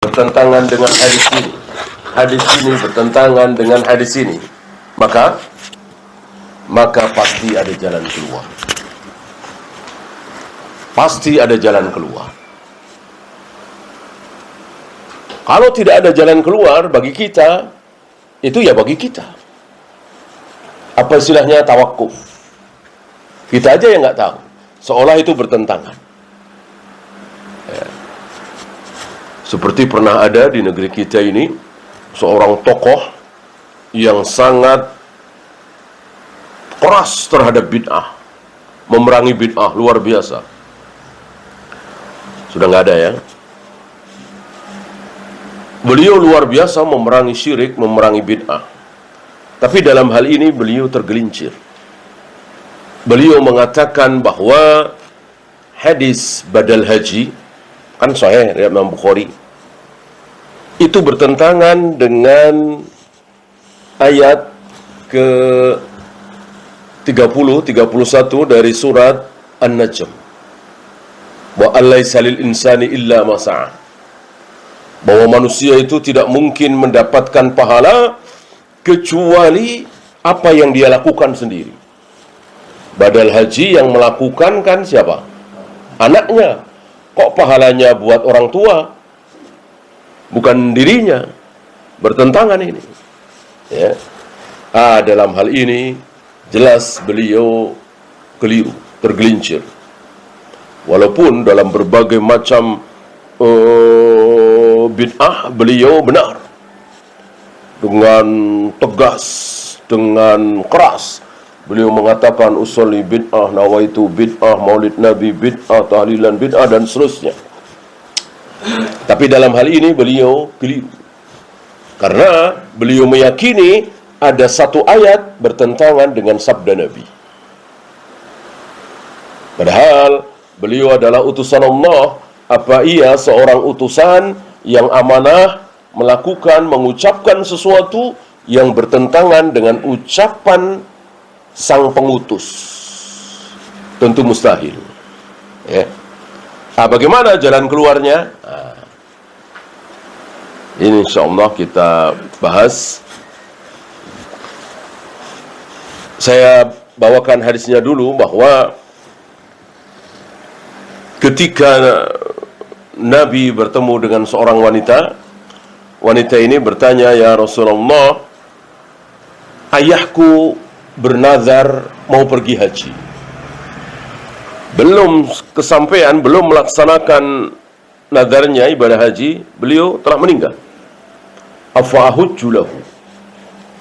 bertentangan dengan hadis ini bertentangan dengan hadis ini, maka pasti ada jalan keluar. Pasti ada jalan keluar. Kalau tidak ada jalan keluar bagi kita, itu ya bagi kita. Apa istilahnya tawakuf? Kita aja yang nggak tahu. Seolah itu bertentangan. Ya. Seperti pernah ada di negeri kita ini seorang tokoh yang sangat keras terhadap bid'ah, memerangi bid'ah luar biasa. Sudah nggak ada ya. Beliau luar biasa memerangi syirik, memerangi bid'ah. Tapi dalam hal ini beliau tergelincir. Beliau mengatakan bahwa hadis badal haji, kan sahih riwayat Imam Bukhari, itu bertentangan dengan ayat ke 31 dari surat An-Najm. Wa alaysa lil insani illa ma sa'a. Bahwa manusia itu tidak mungkin mendapatkan pahala kecuali apa yang dia lakukan sendiri. Badal haji yang melakukan kan siapa? Anaknya. Kok pahalanya buat orang tua? Bukan dirinya. Bertentangan ini. Ya. Dalam hal ini jelas beliau keliru, tergelincir. Walaupun dalam berbagai macam bid'ah beliau benar. Dengan tegas, dengan keras beliau mengatakan usolli bid'ah, nawaitu bid'ah, maulid nabi bid'ah, tahlilan bid'ah, dan seterusnya. Tapi dalam hal ini beliau keliru. Karena beliau meyakini ada satu ayat bertentangan dengan sabda Nabi. Padahal beliau adalah utusan Allah. Apa ia seorang utusan yang amanah mengucapkan sesuatu yang bertentangan dengan ucapan sang pengutus? Tentu mustahil. Ya. Bagaimana jalan keluarnya? Ini insyaallah kita bahas. Saya bawakan hadisnya dulu, bahwa ketika Nabi bertemu dengan seorang wanita, wanita ini bertanya, "Ya Rasulullah, ayahku bernazar mau pergi haji. Belum kesampaian, belum melaksanakan nazarnya ibadah haji, beliau telah meninggal. Afa ahujju lahu?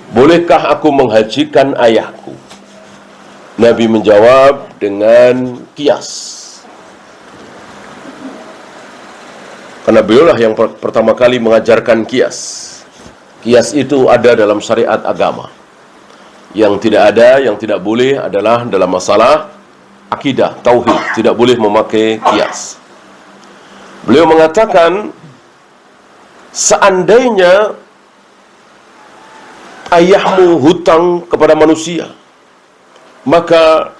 Bolehkah aku menghajikan ayahku?" Nabi menjawab dengan kias. Karena beliaulah yang pertama kali mengajarkan kias. Kias itu ada dalam syariat agama. Yang tidak ada, yang tidak boleh adalah dalam masalah akidah, tauhid. Tidak boleh memakai kias. Beliau mengatakan, seandainya ayahmu hutang kepada manusia, maka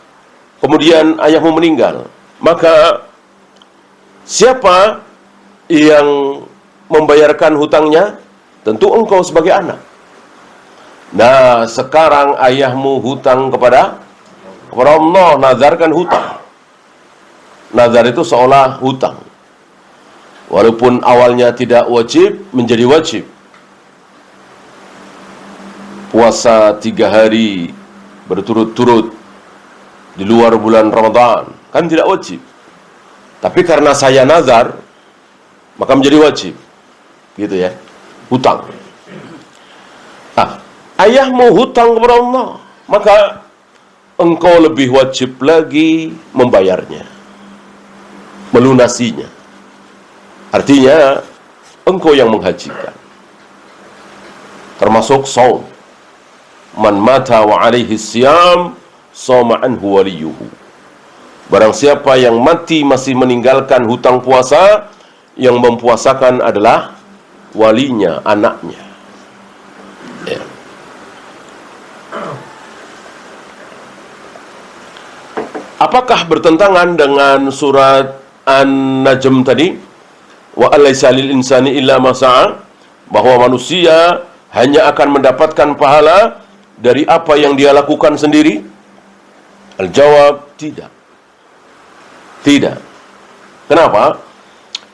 kemudian ayahmu meninggal, maka siapa yang membayarkan hutangnya? Tentu engkau sebagai anak. Nah, sekarang ayahmu hutang kepada Allah, nazarkan hutang. Nazar itu seolah hutang. Walaupun awalnya tidak wajib, menjadi wajib. Puasa 3 hari berturut-turut di luar bulan Ramadan, kan tidak wajib. Tapi karena saya nazar, maka menjadi wajib. Gitu ya. Hutang. Ayahmu hutang kepada Allah, maka engkau lebih wajib lagi membayarnya, melunasinya. Artinya engkau yang menghajikan. Termasuk saum. Man mata wa alaihi siyam sama anhu waliyuhu. Barang siapa yang mati masih meninggalkan hutang puasa, yang mempuasakan adalah walinya, anaknya. Ya. Apakah bertentangan dengan surat An-Najm tadi? wa alaysa lil insani illa ma sa'a, bahwa manusia hanya akan mendapatkan pahala dari apa yang dia lakukan sendiri? Al-jawab, tidak. Tidak. Kenapa?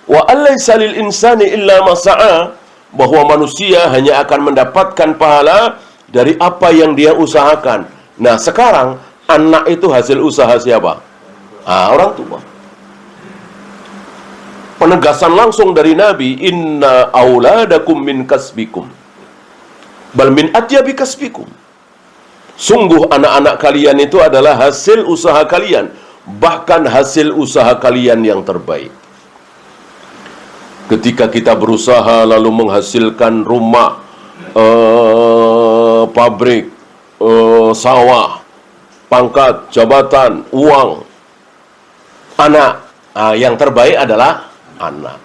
Wa alaysa lil insani illa ma sa'a, bahwa manusia hanya akan mendapatkan pahala dari apa yang dia usahakan. Nah, sekarang anak itu hasil usaha siapa? Orang tua. Penegasan langsung dari Nabi, inna auladakum min kasbikum bal min atyabi kasbikum. Sungguh anak-anak kalian itu adalah hasil usaha kalian, bahkan hasil usaha kalian yang terbaik. Ketika kita berusaha lalu menghasilkan rumah, pabrik, sawah, pangkat, jabatan, uang, anak, yang terbaik adalah anak.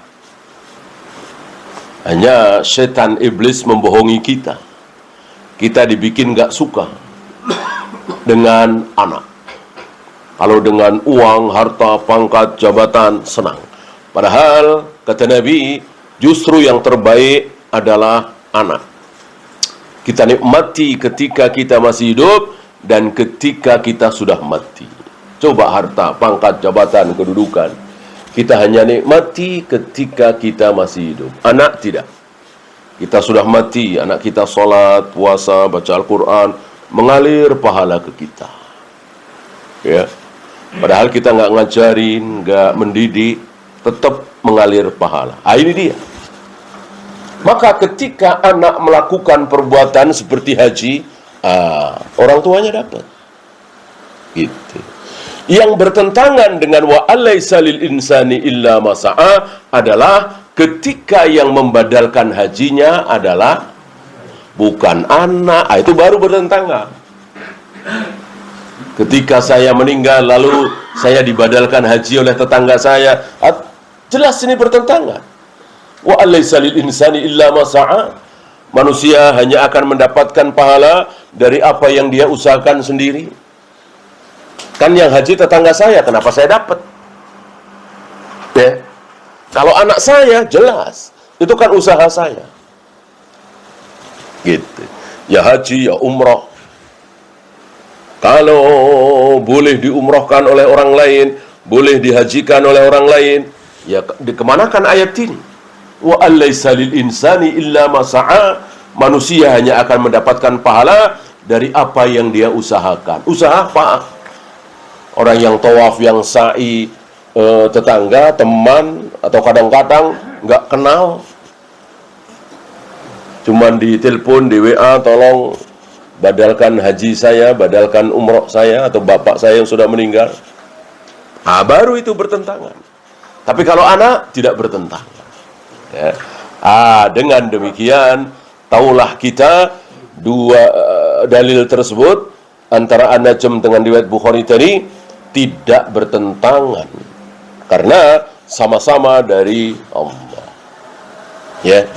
Hanya setan iblis membohongi kita. Kita dibikin gak suka dengan anak. Kalau dengan uang, harta, pangkat, jabatan, senang. Padahal, kata Nabi, justru yang terbaik adalah anak. Kita nikmati ketika kita masih hidup dan ketika kita sudah mati. Coba harta, pangkat, jabatan, kedudukan. Kita hanya nikmati ketika kita masih hidup. Anak tidak. Kita sudah mati, anak kita sholat, puasa, baca Al-Quran, mengalir pahala ke kita. Ya. Padahal kita nggak ngajarin, nggak mendidik, tetap mengalir pahala. Ini dia. Maka ketika anak melakukan perbuatan seperti haji, orang tuanya dapat. Gitu. Yang bertentangan dengan wa alaysa lil insani illa ma sa'a adalah ketika yang membadalkan hajinya adalah bukan anak. Itu baru bertentangan. Ketika saya meninggal lalu saya dibadalkan haji oleh tetangga saya, jelas ini bertentangan. Wa alaysa lil insani illa ma sa'a. Manusia hanya akan mendapatkan pahala dari apa yang dia usahakan sendiri. Kan yang haji tetangga saya, kenapa saya dapat? Ya. Kalau anak saya, jelas. Itu kan usaha saya. Gitu. Ya haji, ya umrah. Kalau boleh diumrahkan oleh orang lain, boleh dihajikan oleh orang lain, ya dikemanakan ayat ini? Wa alaysa lil insani illa ma sa'a. Manusia hanya akan mendapatkan pahala dari apa yang dia usahakan. Usaha apa? Orang yang tawaf, yang sa'i, tetangga, teman, atau kadang-kadang nggak kenal, cuman di telepon, di WA, tolong badalkan haji saya, badalkan umroh saya, atau bapak saya yang sudah meninggal. Baru itu bertentangan. Tapi kalau anak, tidak bertentangan. Ya. Dengan demikian, taulah kita dua dalil tersebut, antara An-Najm dengan riwayat Bukhari tadi, tidak bertentangan. Karena sama-sama dari Allah. Ya.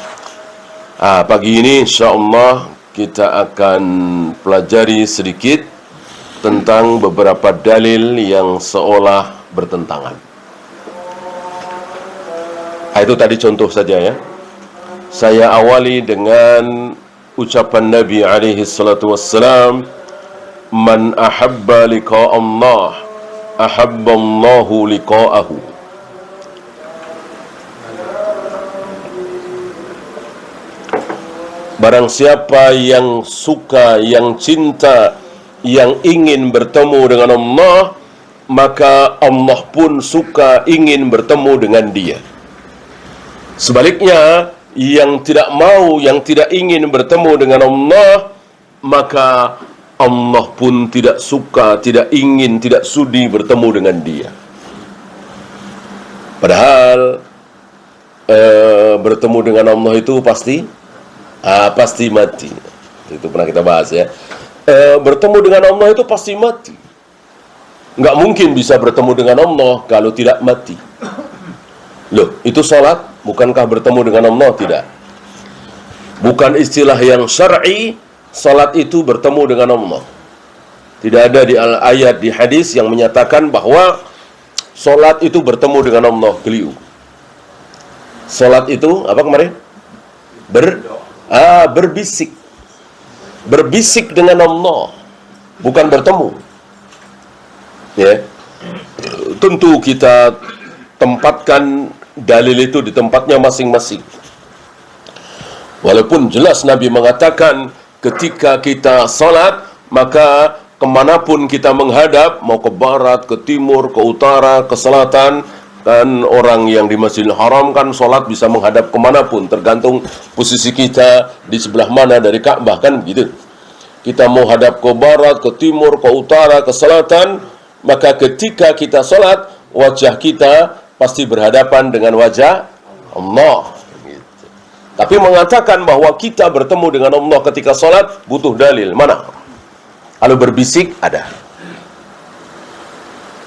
Pagi ini insyaallah kita akan pelajari sedikit tentang beberapa dalil yang seolah bertentangan. Itu tadi contoh saja ya. Saya awali dengan ucapan Nabi alaihi salatu wassalam, man ahabba liqa Allah ahabba Allahu liqa'ahu. Barang siapa yang suka, yang cinta, yang ingin bertemu dengan Allah, maka Allah pun suka ingin bertemu dengan dia. Sebaliknya, yang tidak mau, yang tidak ingin bertemu dengan Allah, maka Allah pun tidak suka, tidak ingin, tidak sudi bertemu dengan dia. Padahal bertemu dengan Allah itu pasti mati. Itu pernah kita bahas ya. Bertemu dengan Allah itu pasti mati. Nggak mungkin bisa bertemu dengan Allah kalau tidak mati. Loh, itu salat bukankah bertemu dengan Allah? Tidak. Bukan istilah yang syar'i, salat itu bertemu dengan Allah. Tidak ada di ayat, di hadis yang menyatakan bahwa salat itu bertemu dengan Allah. Keliru. Salat itu apa kemarin? Berbisik. Berbisik dengan Allah, bukan bertemu. Ya. Tentu kita tempatkan dalil itu di tempatnya masing-masing. Walaupun jelas Nabi mengatakan ketika kita salat, maka kemanapun kita menghadap, mau ke barat, ke timur, ke utara, ke selatan, kan orang yang di Masjidil Haram kan salat bisa menghadap kemanapun, tergantung posisi kita di sebelah mana dari Ka'bah, kan begitu. Kita mau hadap ke barat, ke timur, ke utara, ke selatan, maka ketika kita salat, wajah kita pasti berhadapan dengan wajah Allah. Tapi mengatakan bahwa kita bertemu dengan Allah ketika salat butuh dalil. Mana? Kalau berbisik ada.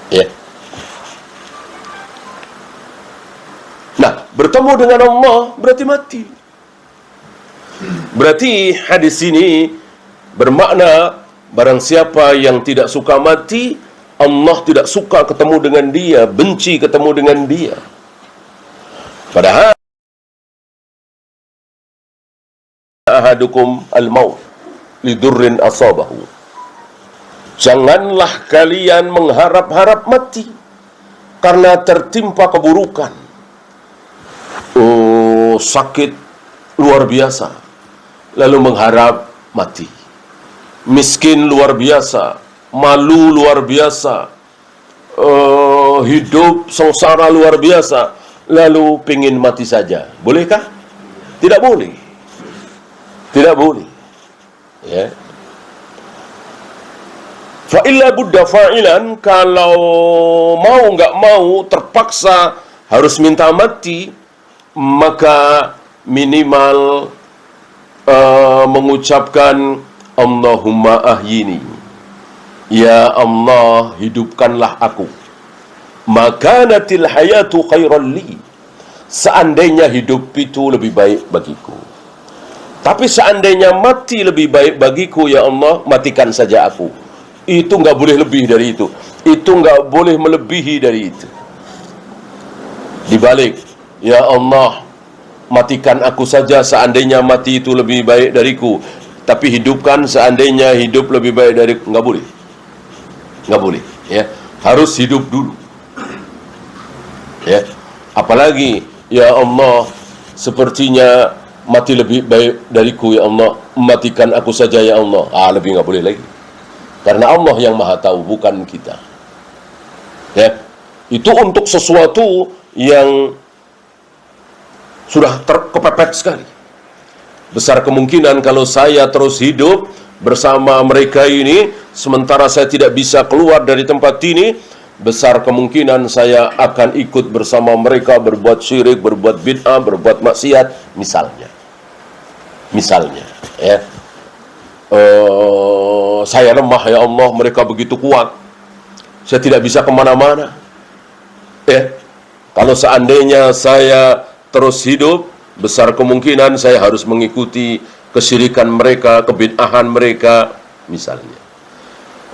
Ya. Nah, bertemu dengan Allah berarti mati. Berarti hadis ini bermakna barang siapa yang tidak suka mati, Allah tidak suka ketemu dengan dia, benci ketemu dengan dia. Padahal ahadukum al-maut lidurrin asabahu. Janganlah kalian mengharap-harap mati karena tertimpa keburukan. Oh, sakit luar biasa, lalu mengharap mati. Miskin luar biasa, malu luar biasa, hidup sengsara luar biasa, lalu pingin mati saja. Bolehkah? Tidak boleh. Tidak boleh. Ya. Fa'illa budda fa'ilan, kalau mau nggak mau terpaksa harus minta mati, maka minimal mengucapkan Allahumma ahyini, ya Allah hidupkanlah aku, makanatil hayatu khairan li, seandainya hidup itu lebih baik bagiku, tapi seandainya mati lebih baik bagiku, ya Allah matikan saja aku. Itu nggak boleh lebih dari itu, nggak boleh melebihi dari itu. Dibalik, ya Allah matikan aku saja seandainya mati itu lebih baik dariku, tapi hidupkan seandainya hidup lebih baik dariku. Nggak boleh, nggak boleh. Ya, harus hidup dulu. Ya, apalagi ya Allah sepertinya mati lebih baik dariku, ya Allah matikan aku saja ya Allah. Lebih nggak boleh lagi, karena Allah yang maha tahu, bukan kita. Ya, itu untuk sesuatu yang sudah kepepet sekali. Besar kemungkinan kalau saya terus hidup bersama mereka ini, sementara saya tidak bisa keluar dari tempat ini, besar kemungkinan saya akan ikut bersama mereka berbuat syirik, berbuat bid'ah, berbuat maksiat, misalnya. Ya. Saya lemah ya Allah, mereka begitu kuat, saya tidak bisa kemana-mana. Ya. Kalau seandainya saya terus hidup, besar kemungkinan saya harus mengikuti kesyirikan mereka, kebid'ahan mereka, misalnya.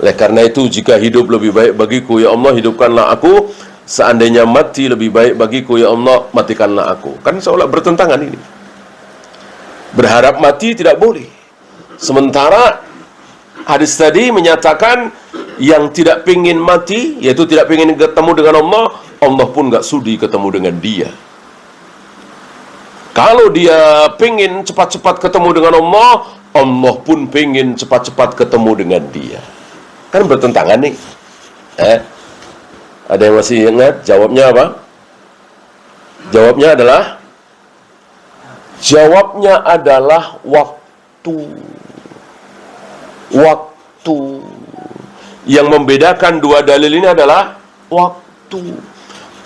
Oleh karena itu, jika hidup lebih baik bagiku, ya Allah hidupkanlah aku, seandainya mati lebih baik bagiku, ya Allah matikanlah aku. Kan seolah bertentangan ini. Berharap mati tidak boleh. Sementara hadis tadi menyatakan yang tidak ingin mati, yaitu tidak ingin ketemu dengan Allah, Allah pun nggak sudi ketemu dengan dia. Kalau dia pengen cepat-cepat ketemu dengan Allah, Allah pun pengen cepat-cepat ketemu dengan dia. Kan bertentangan nih. Ada yang masih ingat jawabnya apa? Jawabnya adalah waktu. Waktu. Yang membedakan dua dalil ini adalah waktu.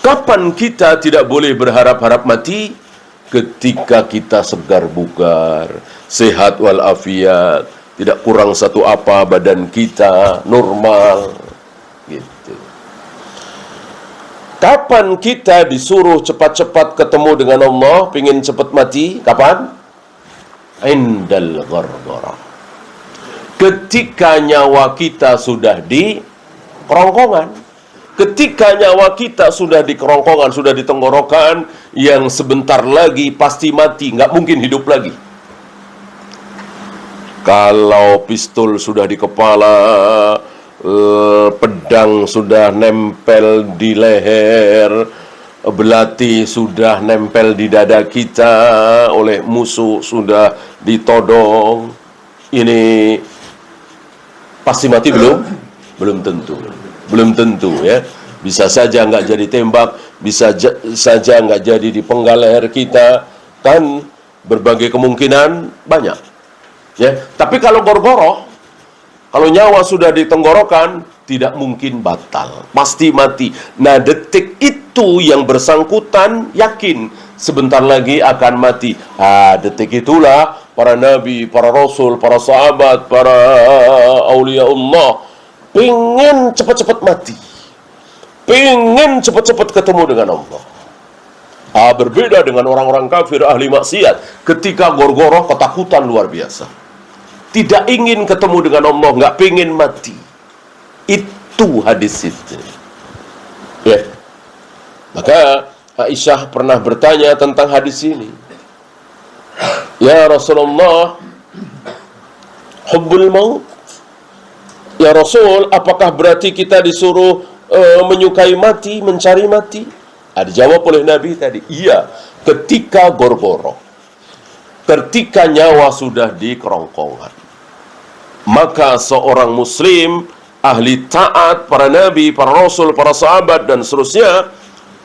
Kapan kita tidak boleh berharap-harap mati? Ketika kita segar bugar, sehat walafiat, tidak kurang satu apa badan kita, normal, gitu. Kapan kita disuruh cepat-cepat ketemu dengan Allah, pengen cepat mati? Kapan? Indal ghargharah. Ketika nyawa kita sudah di kerongkongan, Ketika nyawa kita sudah di kerongkongan, sudah di tenggorokan, yang sebentar lagi pasti mati, nggak mungkin hidup lagi. Kalau pistol sudah di kepala, pedang sudah nempel di leher, belati sudah nempel di dada kita, oleh musuh sudah ditodong, ini pasti mati belum? Belum tentu. Belum tentu ya. Bisa saja nggak jadi tembak, bisa saja nggak jadi dipenggal leher kita, kan berbagai kemungkinan banyak. Ya, tapi kalau gorgoroh, kalau nyawa sudah di tenggorokan, tidak mungkin batal, pasti mati. Nah, detik itu yang bersangkutan yakin sebentar lagi akan mati. Detik itulah para nabi, para rasul, para sahabat, para aulia Allah pengen cepat-cepat mati, pengen cepat-cepat ketemu dengan Allah. Berbeda dengan orang-orang kafir ahli maksiat, ketika gorgoroh ketakutan luar biasa, tidak ingin ketemu dengan Allah, nggak pengen mati. Itu hadis itu. Ya. Maka Aisyah pernah bertanya tentang hadis ini. Ya Rasulullah, hubbul maut. Ya Rasul, apakah berarti kita disuruh menyukai mati, mencari mati? Dijawab oleh Nabi tadi, iya, ketika gorgoroh, ketika nyawa sudah di kerongkongan, maka seorang muslim, ahli taat, para nabi, para rasul, para sahabat, dan seterusnya,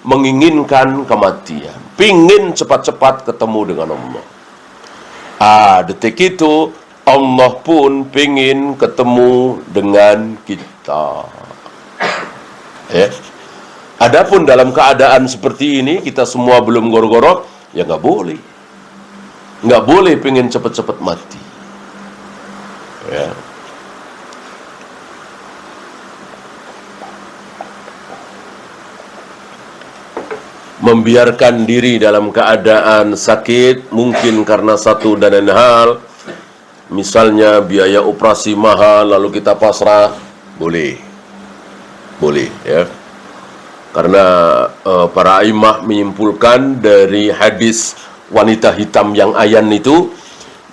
menginginkan kematian, pingin cepat-cepat ketemu dengan Allah. Detik itu Allah pun pingin ketemu dengan kita. Adapun dalam keadaan seperti ini, kita semua belum gorgoroh, ya nggak boleh. Nggak boleh pingin cepat-cepat mati. Ya. Membiarkan diri dalam keadaan sakit, mungkin karena satu dan lain hal, misalnya biaya operasi mahal, lalu kita pasrah, boleh, ya. Karena para imam menyimpulkan dari hadis wanita hitam yang ayan itu,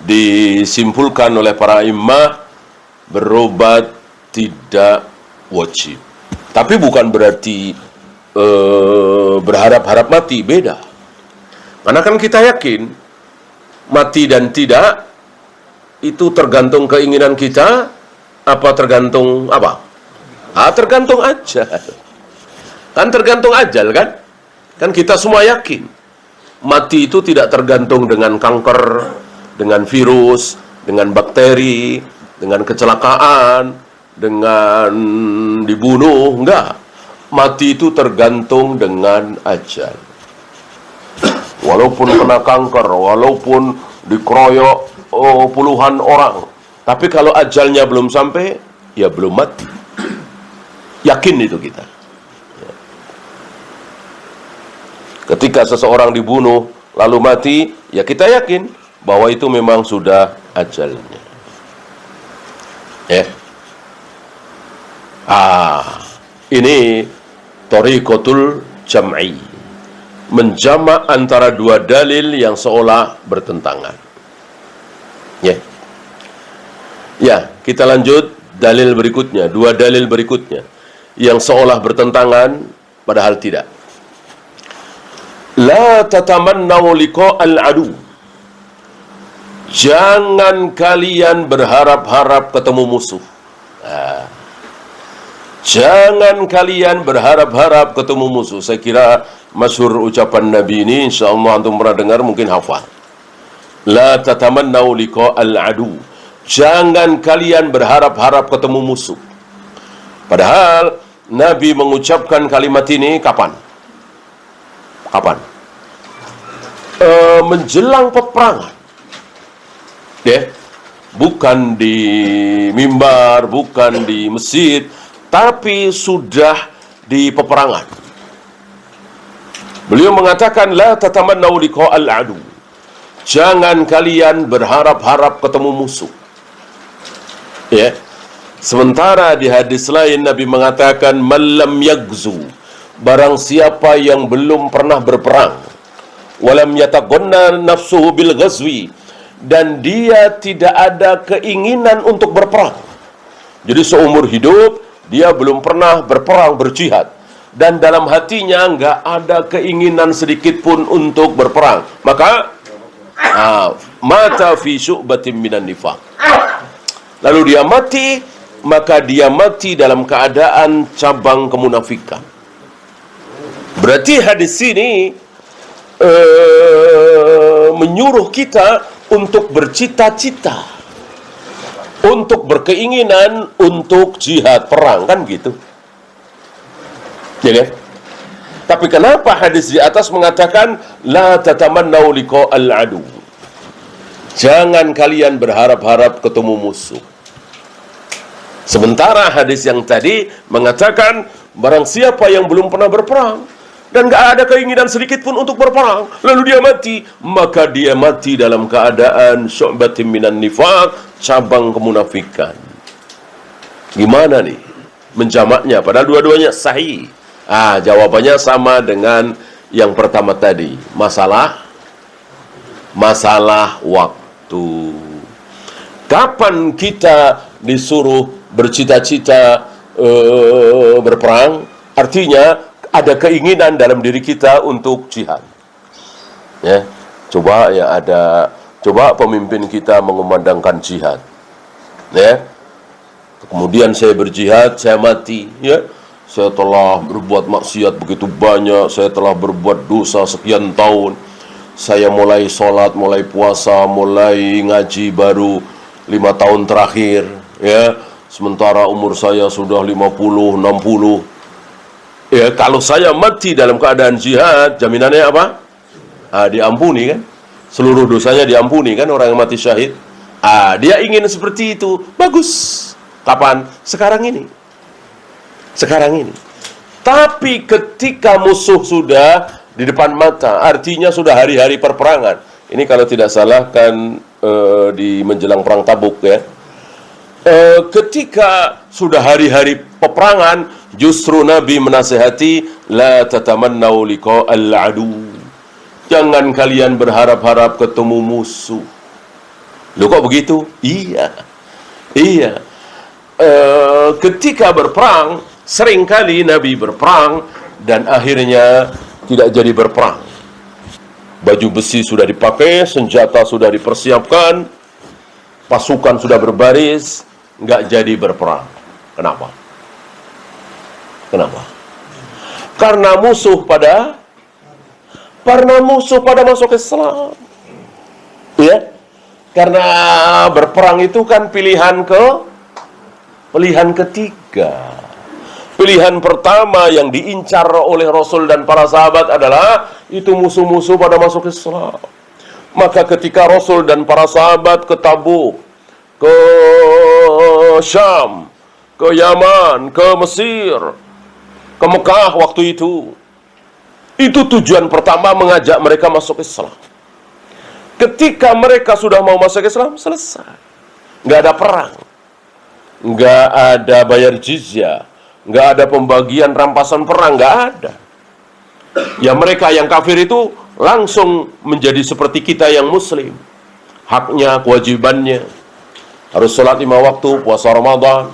disimpulkan oleh para imam, berobat tidak wajib. Tapi bukan berarti berharap-harap mati, beda. Karena kan kita yakin mati dan tidak itu tergantung keinginan kita, apa tergantung apa? Tergantung ajal. Kan tergantung ajal kan? Kan kita semua yakin mati itu tidak tergantung dengan kanker, dengan virus, dengan bakteri, dengan kecelakaan, dengan dibunuh, enggak. Mati itu tergantung dengan ajal. Walaupun kena kanker, walaupun dikeroyok puluhan orang, tapi kalau ajalnya belum sampai, ya belum mati. Yakin itu kita. Ketika seseorang dibunuh lalu mati, ya kita yakin bahwa itu memang sudah ajalnya. Ini thariqatul jam'i, menjamak antara dua dalil yang seolah bertentangan. Ya, kita lanjut dalil berikutnya, dua dalil berikutnya yang seolah bertentangan padahal tidak. La tatamannau liqa'al adu. Jangan kalian berharap-harap ketemu musuh. Jangan kalian berharap-harap ketemu musuh. Saya kira masyhur ucapan Nabi ini, insyaallah antum pernah dengar, mungkin hafal. La tatamannau liqa'al adu. Jangan kalian berharap-harap ketemu musuh. Padahal Nabi mengucapkan kalimat ini kapan? Menjelang peperangan. Bukan di mimbar, bukan di masjid, tapi sudah di peperangan. Beliau mengatakan, la tatamannau liqa'al adu. Jangan kalian berharap-harap ketemu musuh. Sementara di hadis lain Nabi mengatakan malam yagzu, barang siapa yang belum pernah berperang, walam yataghanna nafsuhu bil ghazwi, dan dia tidak ada keinginan untuk berperang. Jadi seumur hidup dia belum pernah berperang, berjihad, dan dalam hatinya nggak ada keinginan sedikit pun untuk berperang, maka mata fi syu'batin minan nifaq. Lalu dia mati, maka dia mati dalam keadaan cabang kemunafikan. Berarti hadis ini menyuruh kita untuk bercita-cita, untuk berkeinginan untuk jihad, perang, kan gitu. Ya kan? Tapi kenapa hadis di atas mengatakan la tatamannau liqa'al adu? Jangan kalian berharap-harap ketemu musuh. Sementara hadis yang tadi mengatakan barang siapa yang belum pernah berperang dan gak ada keinginan sedikit pun untuk berperang, lalu dia mati, maka dia mati dalam keadaan syu'batin minan nifaq, cabang kemunafikan. Gimana nih menjamaknya? Padahal dua-duanya sahih. Jawabannya sama dengan yang pertama tadi. Masalah waktu. Kapan kita disuruh bercita-cita berperang? Artinya ada keinginan dalam diri kita untuk jihad. Ya, coba pemimpin kita mengumandangkan jihad. Ya. Kemudian saya berjihad, saya mati, ya. Saya telah berbuat maksiat begitu banyak, saya telah berbuat dosa sekian tahun. Saya mulai sholat, mulai puasa, mulai ngaji baru 5 tahun terakhir, ya. Sementara umur saya sudah 50, 60. Ya, kalau saya mati dalam keadaan jihad, jaminannya apa? Diampuni kan? Seluruh dosanya diampuni kan orang yang mati syahid. Dia ingin seperti itu. Bagus. Kapan? Sekarang ini. Tapi ketika musuh sudah di depan mata, artinya sudah hari-hari perperangan. Ini kalau tidak salah kan di menjelang perang Tabuk, ya. Ketika sudah hari-hari peperangan, justru Nabi menasihati la tatamannau liqa'al adu. Jangan kalian berharap-harap ketemu musuh. Loh, kok begitu? Iya. Ketika berperang, seringkali Nabi berperang dan akhirnya tidak jadi berperang. Baju besi sudah dipakai, senjata sudah dipersiapkan, pasukan sudah berbaris, nggak jadi berperang. Kenapa? Karena musuh pada masuk Islam. Ya. Karena berperang itu kan pilihan ketiga. Pilihan pertama yang diincar oleh Rasul dan para sahabat adalah itu musuh-musuh pada masuk Islam. Maka ketika Rasul dan para sahabat ke Tabuk, ke Syam, ke Yaman, ke Mesir, ke Mekah waktu itu tujuan pertama mengajak mereka masuk Islam. Ketika mereka sudah mau masuk Islam, selesai. Nggak ada perang, nggak ada bayar jizyah, nggak ada pembagian rampasan perang, nggak ada. Ya, mereka yang kafir itu langsung menjadi seperti kita yang muslim. Haknya, kewajibannya, harus sholat 5 waktu, puasa Ramadan,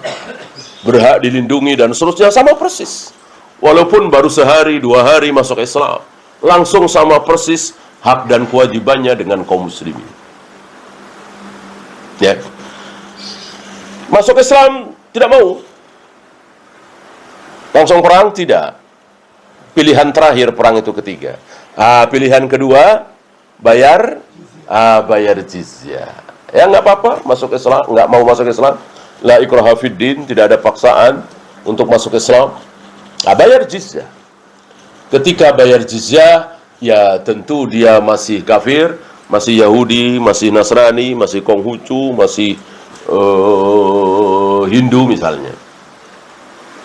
berhak dilindungi, dan seterusnya, sama persis. Walaupun baru sehari, 2 hari masuk Islam, langsung sama persis hak dan kewajibannya dengan kaum muslimin. Ya. Masuk Islam tidak mau. Langsung perang tidak. Pilihan terakhir perang itu ketiga. Pilihan kedua bayar jizyah. Ya, nggak apa-apa masuk Islam, nggak mau masuk Islam, la ikraha fid din, tidak ada paksaan untuk masuk Islam. Bayar jizyah. Ketika bayar jizyah, ya tentu dia masih kafir, masih Yahudi, masih Nasrani, masih Konghucu, masih Hindu misalnya.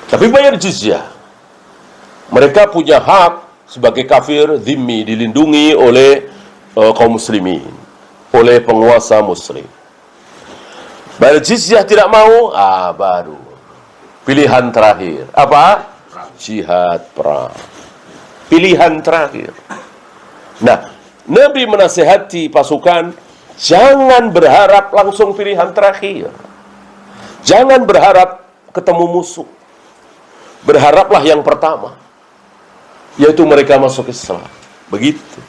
Tapi bayar jizyah. Mereka punya hak sebagai kafir dhimmi, dilindungi oleh kaum muslimin, oleh penguasa muslim. Bayar jizyah tidak mau, baru pilihan terakhir. Apa? Jihad perang. Pilihan terakhir. Nah, Nabi menasihati pasukan, jangan berharap langsung pilihan terakhir. Jangan berharap ketemu musuh. Berharaplah yang pertama, yaitu mereka masuk Islam. Begitu.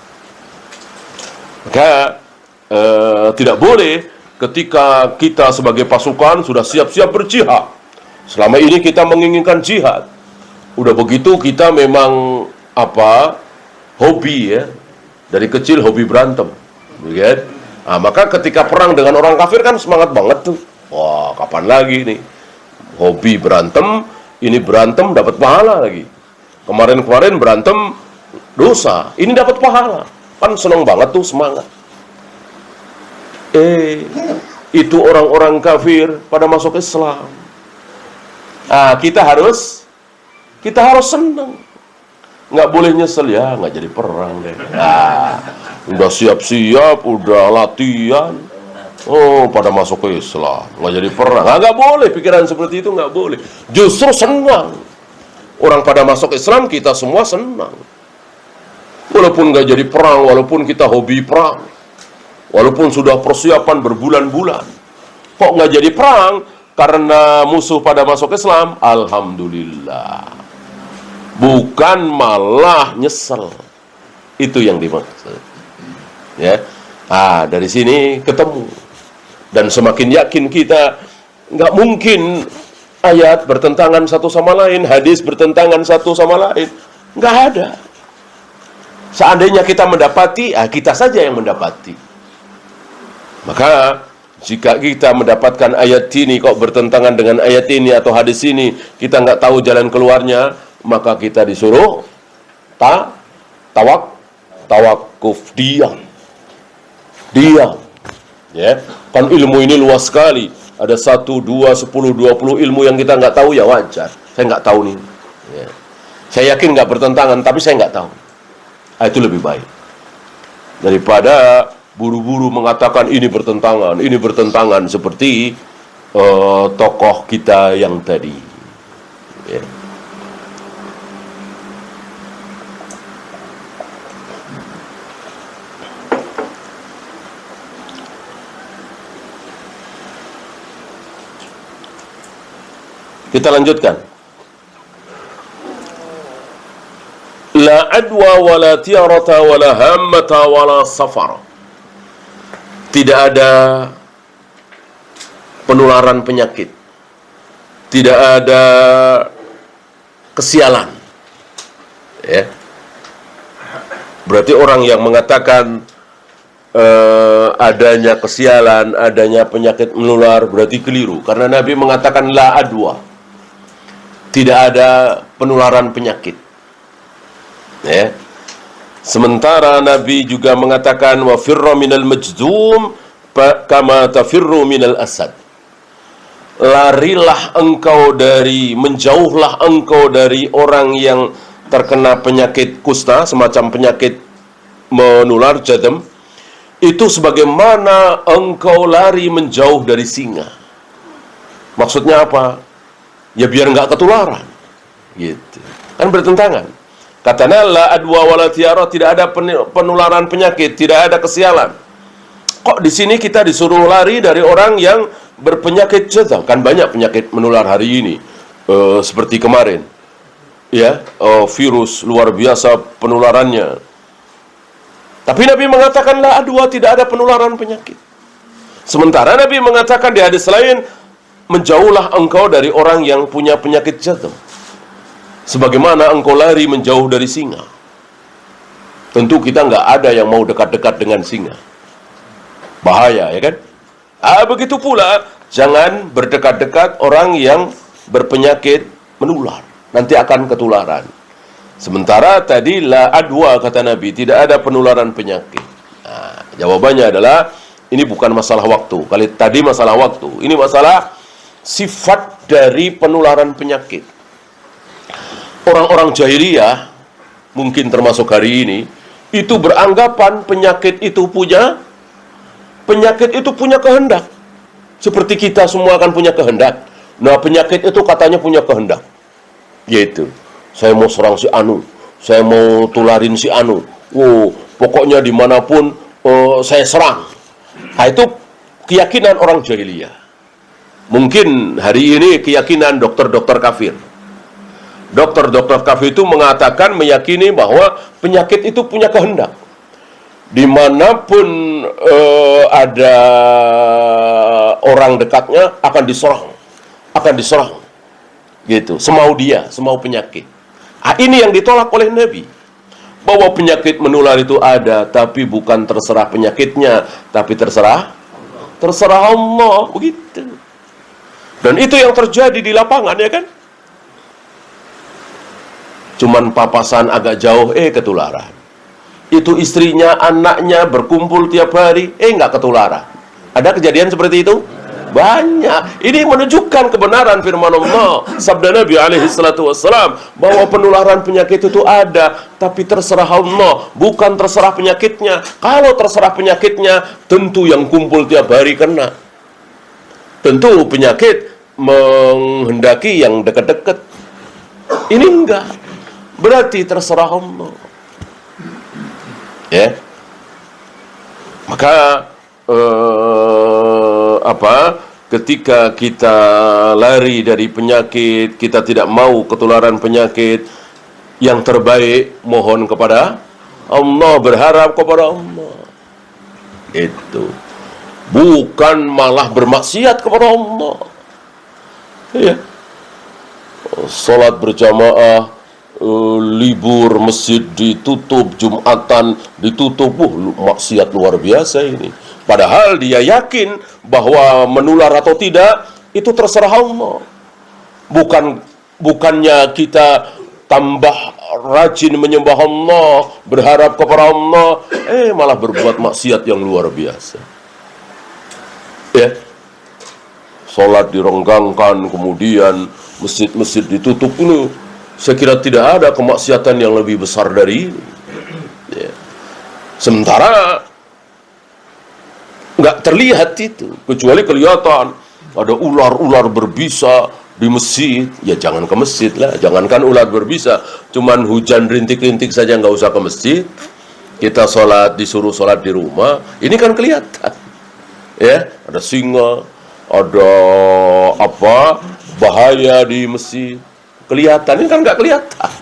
Maka tidak boleh ketika kita sebagai pasukan sudah siap-siap berjihad. Selama ini kita menginginkan jihad. Udah begitu kita memang hobi ya. Dari kecil hobi berantem. Kan? Maka ketika perang dengan orang kafir kan semangat banget tuh. Wah, kapan lagi nih? Hobi berantem, ini berantem dapat pahala lagi. Kemarin-kemarin berantem dosa, ini dapat pahala. Kan seneng banget tuh, semangat. Itu orang-orang kafir pada masuk Islam. Kita harus senang. Nggak boleh nyesel, ya nggak jadi perang deh. Udah siap-siap, udah latihan, pada masuk ke Islam, nggak jadi perang. Nggak boleh pikiran seperti itu, nggak boleh. Justru senang. Orang pada masuk Islam, kita semua senang. Walaupun nggak jadi perang, walaupun kita hobi perang, walaupun sudah persiapan berbulan-bulan, kok nggak jadi perang karena musuh pada masuk Islam, alhamdulillah. Bukan malah nyesel. Itu yang dimaksud. Ya. Dari sini ketemu. Dan semakin yakin kita, nggak mungkin ayat bertentangan satu sama lain, hadis bertentangan satu sama lain. Nggak ada. Seandainya kita mendapati, kita saja yang mendapati. Maka jika kita mendapatkan ayat ini kok bertentangan dengan ayat ini atau hadis ini, kita nggak tahu jalan keluarnya, maka kita disuruh tawakuf, diam. Ya, kan ilmu ini luas sekali. Ada 1, 2, 10, 20 ilmu yang kita nggak tahu, ya wajar. Saya nggak tahu nih. Ya. Saya yakin nggak bertentangan, tapi saya nggak tahu. Itu lebih baik daripada buru-buru mengatakan ini bertentangan seperti tokoh kita yang tadi. Ya. Kita lanjutkan. La adwa wala tiarata wala hammata wala safar. Tidak ada penularan penyakit. Tidak ada kesialan. Ya. Berarti orang yang mengatakan adanya kesialan, adanya penyakit menular, berarti keliru. Karena Nabi mengatakan la adwa. Tidak ada penularan penyakit. Ya. Sementara Nabi juga mengatakan wa firra minal majdum kama tafirru minal asad. Larilah engkau menjauhlah engkau dari orang yang terkena penyakit kusta, semacam penyakit menular jadam. Itu sebagaimana engkau lari menjauh dari singa. Maksudnya apa? Ya biar nggak ketularan. Gitu. Kan bertentangan. Katanya la adwa wala tiara, tidak ada penularan penyakit, tidak ada kesialan. Kok di sini kita disuruh lari dari orang yang berpenyakit jadam? Kan banyak penyakit menular hari ini. Seperti kemarin. Ya, virus luar biasa penularannya. Tapi Nabi mengatakan la adwa, tidak ada penularan penyakit. Sementara Nabi mengatakan di hadis lain, menjauhlah engkau dari orang yang punya penyakit jadam, sebagaimana engkau lari menjauh dari singa. Tentu kita nggak ada yang mau dekat-dekat dengan singa. Bahaya, ya kan? Begitu pula, jangan berdekat-dekat orang yang berpenyakit menular. Nanti akan ketularan. Sementara tadi la adwa, kata Nabi, tidak ada penularan penyakit. Jawabannya adalah, ini bukan masalah waktu. Kali tadi masalah waktu. Ini masalah sifat dari penularan penyakit. Orang-orang jahiliyah, mungkin termasuk hari ini, itu beranggapan penyakit itu punya kehendak. Seperti kita semua akan punya kehendak. Nah, penyakit itu katanya punya kehendak. Yaitu, saya mau serang si Anu, saya mau tularin si Anu. Pokoknya dimanapun saya serang. Nah, itu keyakinan orang jahiliyah. Mungkin hari ini keyakinan dokter-dokter kafir. Dokter-dokter kafir itu meyakini bahwa penyakit itu punya kehendak. Dimanapun ada orang dekatnya akan diserang, gitu. Semau dia, semau penyakit. Ini yang ditolak oleh Nabi. Bahwa penyakit menular itu ada, tapi bukan terserah penyakitnya, tapi terserah Allah, begitu. Dan itu yang terjadi di lapangan, ya kan? Cuman papasan agak jauh, ketularan. Itu istrinya, anaknya berkumpul tiap hari, nggak ketularan. Ada kejadian seperti itu? Banyak. Ini menunjukkan kebenaran firman Allah, sabda Nabi alaihissalam, bahwa penularan penyakit itu ada, tapi terserah Allah, bukan terserah penyakitnya. Kalau terserah penyakitnya, tentu yang kumpul tiap hari kena. Tentu penyakit menghendaki yang dekat-dekat. Ini enggak. Berarti terserah Allah. Ya, maka ketika kita lari dari penyakit, kita tidak mau ketularan penyakit, yang terbaik mohon kepada Allah, berharap kepada Allah. Itu bukan malah bermaksiat kepada Allah. Ya, salat berjamaah, libur, masjid ditutup, Jumatan ditutup, maksiat luar biasa ini. Padahal dia yakin bahwa menular atau tidak itu terserah Allah. Bukannya kita tambah rajin menyembah Allah, berharap kepada Allah, malah berbuat maksiat yang luar biasa. Ya, sholat direnggangkan, kemudian masjid-masjid ditutup, ini saya kira tidak ada kemaksiatan yang lebih besar dari ini. Ya. Sementara nggak terlihat itu, kecuali kelihatan ada ular-ular berbisa di masjid. Ya jangan ke masjid lah, jangankan ular berbisa, cuman hujan rintik-rintik saja nggak usah ke masjid. Kita disuruh sholat di rumah, ini kan kelihatan. Ya, ada singa, ada bahaya di masjid. Kelihatan, ini kan nggak kelihatan.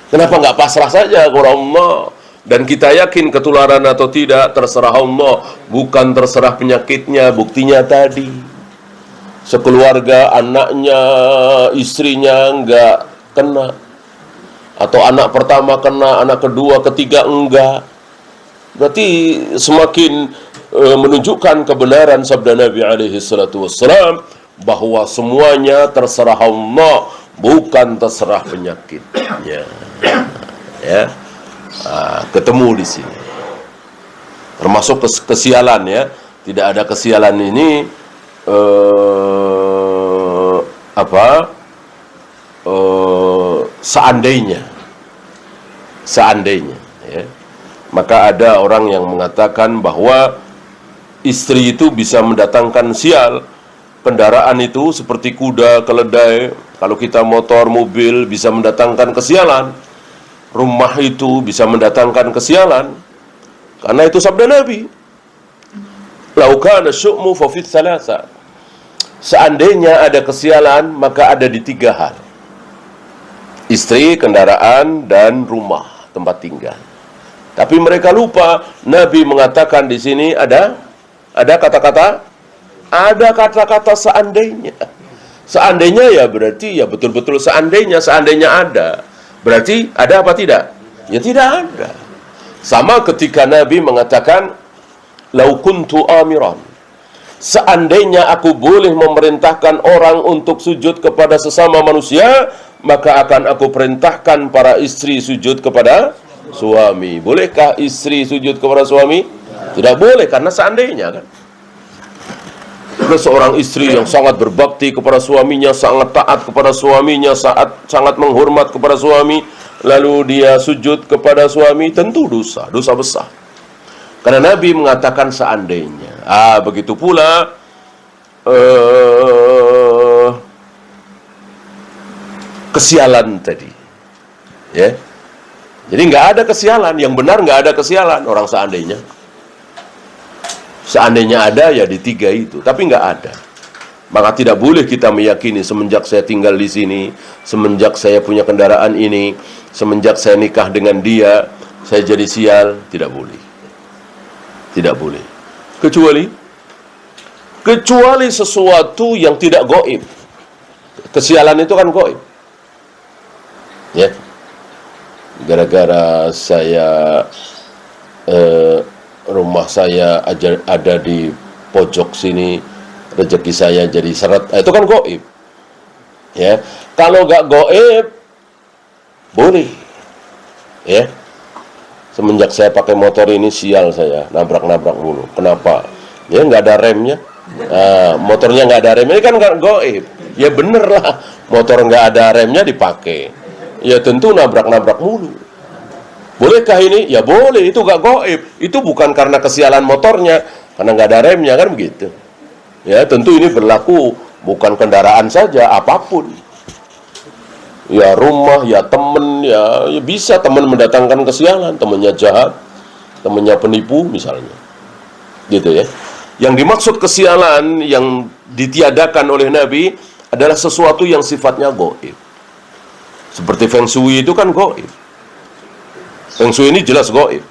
Kenapa nggak pasrah saja kepada Allah? Dan kita yakin ketularan atau tidak terserah Allah, bukan terserah penyakitnya. Buktinya tadi, sekeluarga, anaknya, istrinya nggak kena, atau anak pertama kena, anak kedua, ketiga enggak. Berarti semakin menunjukkan kebenaran sabda Nabi alaihissalam, bahwa semuanya terserah Allah, bukan terserah penyakitnya. Ya, ketemu di sini. Termasuk kesialan, ya. Tidak ada kesialan ini seandainya, ya. Maka ada orang yang mengatakan bahwa istri itu bisa mendatangkan sial. Kendaraan itu seperti kuda, keledai, kalau kita motor, mobil, bisa mendatangkan kesialan. Rumah itu bisa mendatangkan kesialan. Karena itu sabda Nabi, "Lau kana syu'mu fa fi thalatha." Seandainya ada kesialan, maka ada di 3 hal. Istri, kendaraan, dan rumah, tempat tinggal. Tapi mereka lupa, Nabi mengatakan di sini ada kata-kata seandainya. Seandainya ya berarti ya betul-betul seandainya ada. Berarti ada apa tidak? Ya tidak ada. Sama ketika Nabi mengatakan, "Lau kuntu amiran." Seandainya aku boleh memerintahkan orang untuk sujud kepada sesama manusia, maka akan aku perintahkan para istri sujud kepada suami. Bolehkah istri sujud kepada suami? Tidak boleh, karena seandainya kan. Ada seorang istri yang sangat berbakti kepada suaminya, sangat taat kepada suaminya, sangat menghormat kepada suami, lalu dia sujud kepada suami, tentu dosa besar. Karena Nabi mengatakan seandainya. Begitu pula kesialan tadi, ya. Jadi nggak ada kesialan, yang benar nggak ada kesialan. Orang seandainya ada ya di tiga itu, tapi nggak ada. Maka tidak boleh kita meyakini semenjak saya tinggal di sini, semenjak saya punya kendaraan ini, semenjak saya nikah dengan dia, saya jadi sial. Tidak boleh. Tidak boleh. Kecuali sesuatu yang tidak gaib. Kesialan itu kan gaib. Ya. Gara-gara saya rumah saya ada di pojok sini, rezeki saya jadi seret, itu kan gaib. Ya, kalau nggak gaib boleh. Ya, semenjak saya pakai motor ini sial saya, nabrak-nabrak mulu. Kenapa? Ya nggak ada remnya. Motornya nggak ada remnya, ini kan nggak gaib. Ya bener lah, motor nggak ada remnya dipakai. Ya tentu nabrak-nabrak mulu. Bolehkah ini? Ya boleh, itu gak gaib. Itu bukan karena kesialan motornya, karena nggak ada remnya, kan begitu. Ya tentu ini berlaku bukan kendaraan saja, apapun. Ya rumah, ya temen, ya bisa teman mendatangkan kesialan, temennya jahat, temennya penipu misalnya. Gitu ya. Yang dimaksud kesialan yang ditiadakan oleh Nabi adalah sesuatu yang sifatnya gaib. Seperti Feng Shui itu kan gaib. Feng Shui ini jelas gaib.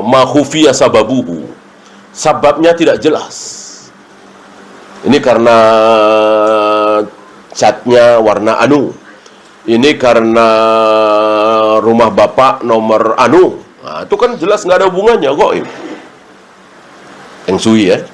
Ma khufiya sababuhu. Sababnya tidak jelas. Ini karena catnya warna anu. Ini karena rumah bapak nomor anu. Nah, itu kan jelas nggak ada hubungannya, gaib. Feng Shui ya.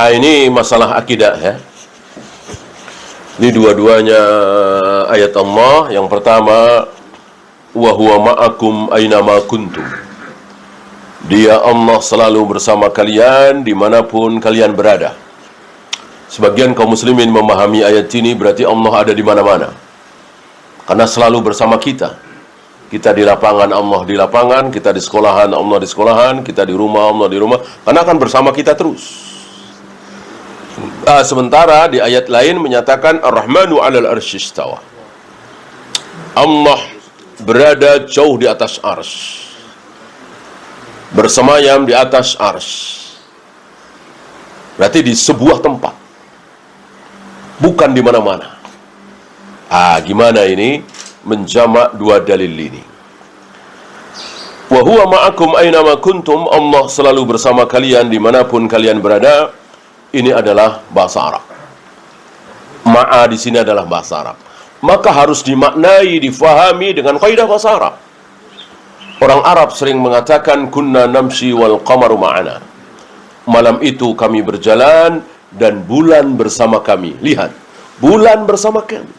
Ini masalah akidah ya. Ini dua-duanya ayat Allah. Yang pertama, wa huwa ma'akum aynama kuntum. Dia Allah selalu bersama kalian dimanapun kalian berada. Sebagian kaum muslimin memahami ayat ini berarti Allah ada di mana-mana. Karena selalu bersama kita. Kita di lapangan, Allah di lapangan. Kita di sekolahan, Allah di sekolahan. Kita di rumah, Allah di rumah. Karena akan bersama kita terus. Sementara di ayat lain menyatakan Ar-Rahmanu 'alal arsy istawa. Allah berada jauh di atas arsy. Bersemayam di atas arsy. Berarti di sebuah tempat. Bukan di mana-mana. Gimana ini menjamak dua dalil ini? Wa huwa ma'akum aynama kuntum. Allah selalu bersama kalian dimanapun kalian berada. Ini adalah bahasa Arab. Ma'a di sini adalah bahasa Arab. Maka harus dimaknai, difahami dengan kaidah bahasa Arab. Orang Arab sering mengatakan kunna namshi wal qamaru ma'ana. Malam itu kami berjalan dan bulan bersama kami. Lihat, bulan bersama kami.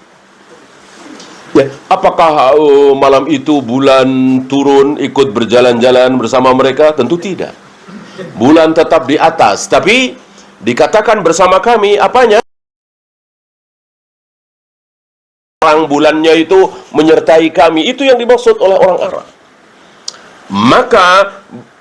Ya, apakah malam itu bulan turun ikut berjalan-jalan bersama mereka? Tentu tidak. Bulan tetap di atas, tapi dikatakan bersama kami, apanya? Orang bulannya itu menyertai kami. Itu yang dimaksud oleh orang Arab. Maka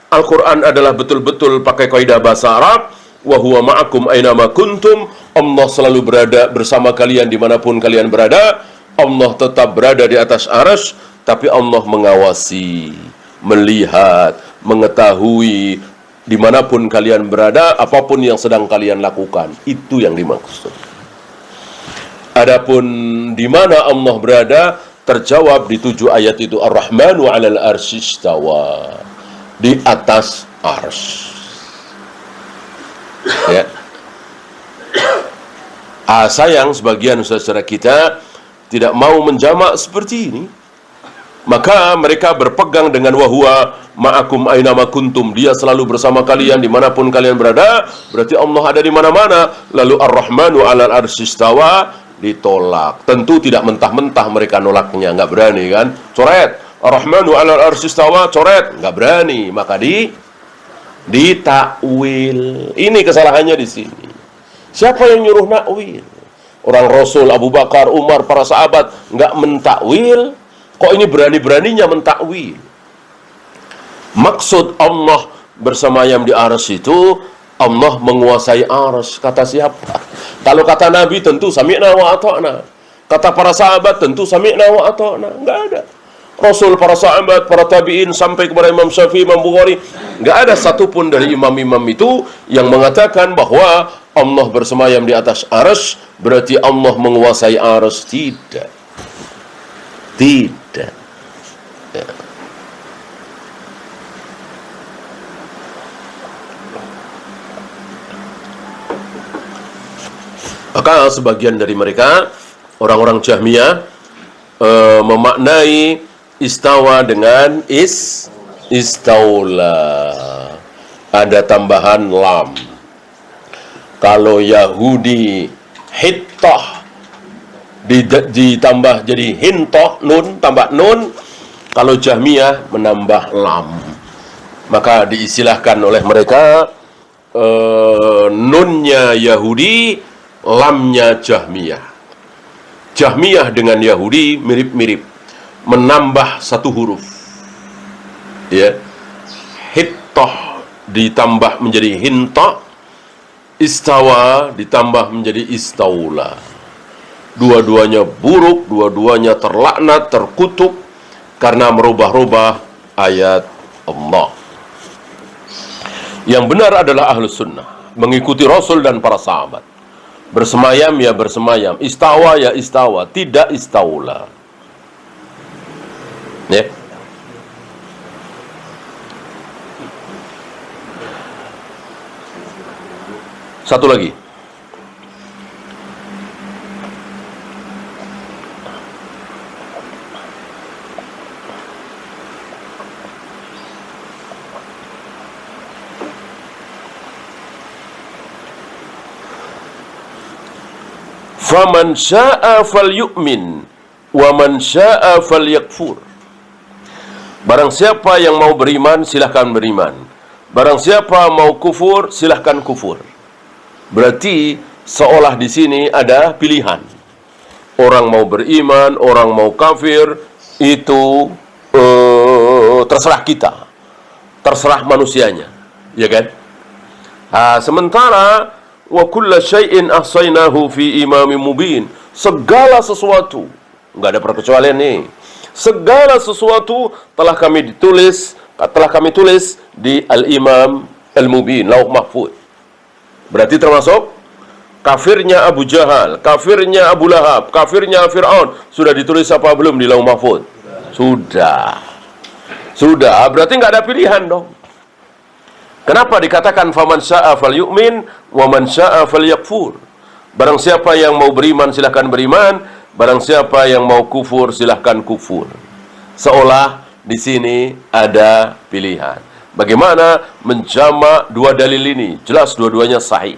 Al-Quran adalah betul-betul pakai kaidah bahasa Arab. Wa huwa ma'akum aynama kuntum. Allah selalu berada bersama kalian dimanapun kalian berada. Allah tetap berada di atas arsy, tapi Allah mengawasi, melihat, mengetahui dimanapun kalian berada, apapun yang sedang kalian lakukan. Itu yang dimaksud. Adapun di mana Allah berada, terjawab di 7 ayat itu. Ar-Rahmanu 'alal arsy istawa. Di atas arsy. Ya. Sayang sebagian saudara kita tidak mau menjamak seperti ini. Maka mereka berpegang dengan wahwa ma'akum aynama kuntum. Dia selalu bersama kalian dimanapun kalian berada. Berarti Allah ada di mana-mana. Lalu Ar-Rahmanu 'alal arsy istawa ditolak. Tentu tidak mentah-mentah mereka nolaknya, nggak berani kan? Coret. Ar-Rahmanu 'alal arsy istawa, coret, nggak berani. Maka ditakwil. Ini kesalahannya di sini. Siapa yang nyuruh nakwil? Orang Rasul, Abu Bakar, Umar, para sahabat nggak mentakwil. Kok ini berani-beraninya mentakwil? Maksud Allah bersemayam di arsy itu, Allah menguasai arsy. Kata siapa? Kalau kata Nabi tentu sami'na wa ata'na. Kata para sahabat tentu sami'na wa ata'na. Nggak ada. Rasul, para sahabat, para tabi'in, sampai kepada Imam Syafi'i, Imam Bukhari, nggak ada satupun dari imam-imam itu yang mengatakan bahwa Allah bersemayam di atas arsy berarti Allah menguasai arsy. Tidak. Ya. Maka sebagian dari mereka, orang-orang Jahmiyah, memaknai istawa dengan istaula. Ada tambahan lam. Kalau Yahudi hittah ditambah jadi hintoh, nun, tambah nun. Kalau Jahmiyah menambah lam. Maka diistilahkan oleh mereka nunnya Yahudi, lamnya Jahmiyah. Jahmiyah dengan Yahudi mirip-mirip, menambah satu huruf. Ya. Hittah ditambah menjadi hintah, istawa ditambah menjadi istaula. Dua-duanya buruk, dua-duanya terlaknat, terkutuk karena merubah-rubah ayat Allah. Yang benar adalah Ahlus Sunnah, mengikuti Rasul dan para sahabat. Bersemayam ya bersemayam, istawa ya istawa, tidak istaula. Ya. Satu lagi. Faman syaa falyu'min wa man syaa falyakfur. Barang siapa yang mau beriman, silahkan beriman. Barang siapa mau kufur, silahkan kufur. Berarti seolah di sini ada pilihan. Orang mau beriman, orang mau kafir, itu terserah kita, terserah manusianya, ya kan? Sementara wa kulla syai'in ahsaynahu fi imamin mubin. Segala sesuatu, enggak ada perkecualian nih. Segala sesuatu telah kami tulis di Al-Imam Al-Mubin, Lauh Mahfuz. Berarti termasuk kafirnya Abu Jahal, kafirnya Abu Lahab, kafirnya Fir'aun sudah ditulis apa belum di Lauh Mahfuz? Sudah. Berarti nggak ada pilihan dong. Kenapa dikatakan faman syaa falyu'min wa man syaa falyakfur? Barang siapa yang mau beriman silahkan beriman, barang siapa yang mau kufur silahkan kufur. Seolah di sini ada pilihan. Bagaimana menjamak dua dalil ini? Jelas dua-duanya sahih.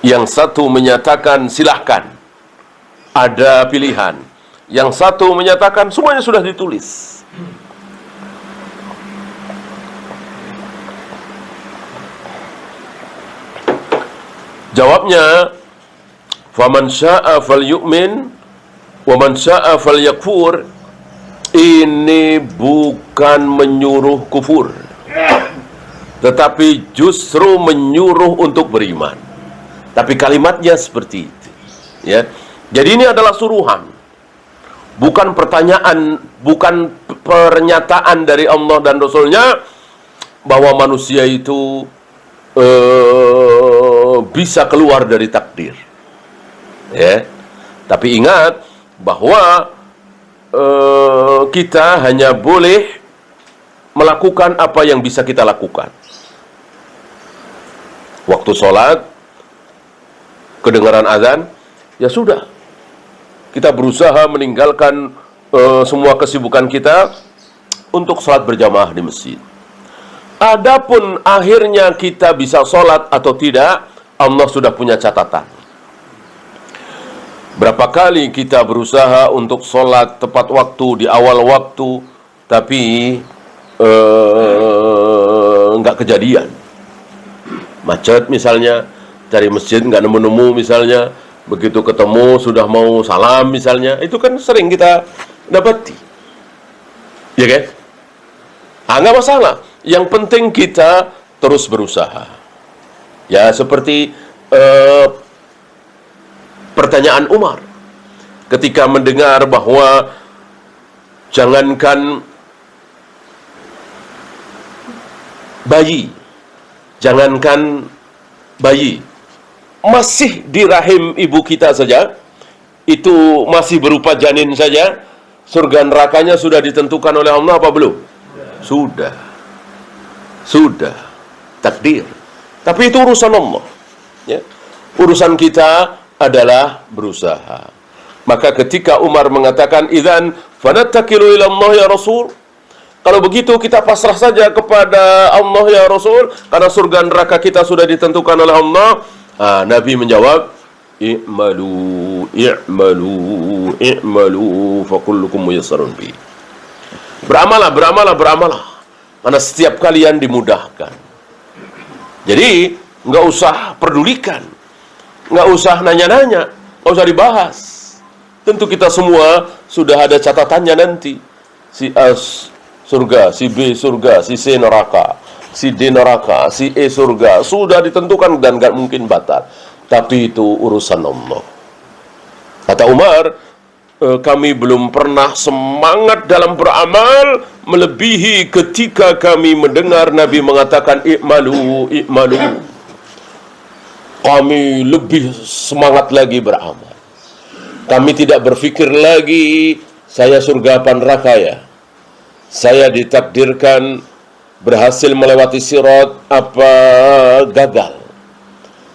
Yang satu menyatakan silahkan, ada pilihan. Yang satu menyatakan semuanya sudah ditulis. Jawabnya, faman syaa falyu'min wa man syaa falyakfur. Ini bukan menyuruh kufur, tetapi justru menyuruh untuk beriman. Tapi kalimatnya seperti itu, ya. Jadi ini adalah suruhan, bukan pertanyaan, bukan pernyataan dari Allah dan Rasulnya bahwa manusia itu bisa keluar dari takdir, ya. Tapi ingat bahwa kita hanya boleh melakukan apa yang bisa kita lakukan. Waktu sholat, kedengaran azan, ya sudah. Kita berusaha meninggalkan semua kesibukan kita untuk sholat berjamaah di masjid. Adapun akhirnya kita bisa sholat atau tidak, Allah sudah punya catatan. Berapa kali kita berusaha untuk sholat tepat waktu, di awal waktu, tapi nggak kejadian. Macet misalnya, cari masjid nggak nemu-nemu misalnya, begitu ketemu sudah mau salam misalnya, itu kan sering kita dapati, ya kan? Nggak masalah. Yang penting kita terus berusaha. Ya seperti pertanyaan Umar ketika mendengar bahwa jangankan bayi, masih di rahim ibu kita saja, itu masih berupa janin saja, surga nerakanya sudah ditentukan oleh Allah apa belum? Sudah. Takdir. Tapi itu urusan Allah. Ya. Urusan kita adalah berusaha. Maka ketika Umar mengatakan, "Idzan fanattakilu ila Allah ya Rasul." Kalau begitu kita pasrah saja kepada Allah ya Rasul, karena surga neraka kita sudah ditentukan oleh Allah. Nabi menjawab, "I'malu, fa kullukum muyassarun bi." Beramalah. Karena setiap kalian dimudahkan. Jadi, nggak usah pedulikan. Nggak usah nanya-nanya. Nggak usah dibahas. Tentu kita semua sudah ada catatannya nanti. Si A surga, si B surga, si C neraka, si D neraka, si E surga. Sudah ditentukan dan nggak mungkin batal. Tapi itu urusan Allah. Kata Umar, kami belum pernah semangat dalam beramal melebihi ketika kami mendengar Nabi mengatakan i'malu. Kami lebih semangat lagi beramal. Kami tidak berpikir lagi, saya surga apa neraka ya? Saya ditakdirkan berhasil melewati sirat apa gagal?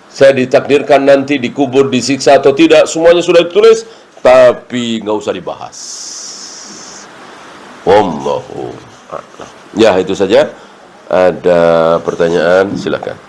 Saya ditakdirkan nanti dikubur, disiksa atau tidak, semuanya sudah ditulis, tapi nggak usah dibahas. Wallahu a'lam. Ya, itu saja. Ada pertanyaan, silakan.